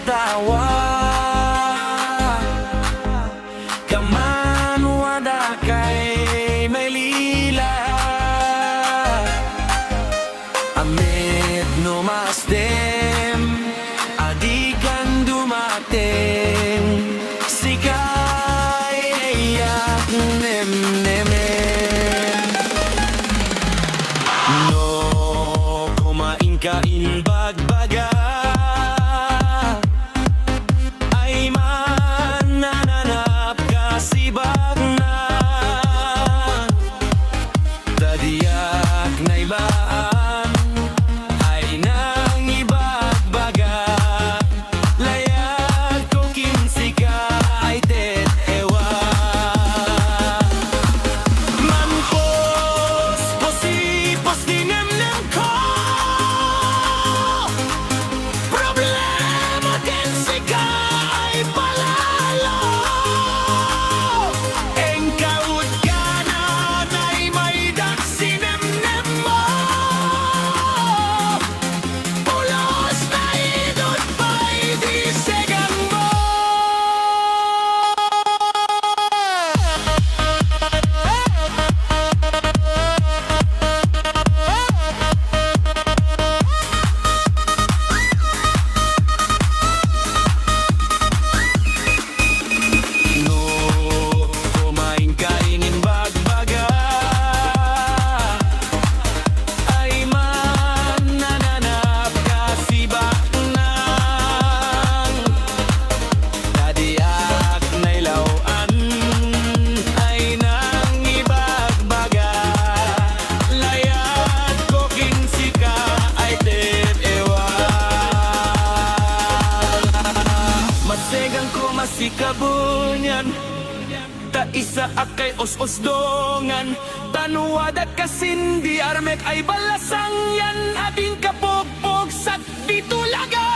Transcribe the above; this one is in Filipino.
Batawa kaman wada kay Maylila amid numastem adikan dumating sikay iyak nemnemen no kumain kain bagbaga ay mananap kasibag na tadiyak na ibaan ay nang ibagbaga layag ko kinsika ay tet ewa manpos posipos dinemnem ko problema kinsika ay palalo engkaud kanan ay may daksinemnem mo pulos na idot pa'y di segang mo no kumain kainin bagbaga ay mananap kasibak nang tadiak na ilawan ay nang ibagbaga layat ko kinsika ay tet ewa masegang ko masikabunyan ta isa akay os-osdongan tanuwada kasindi armek ay balasang yan abing kapopog sa ditulaga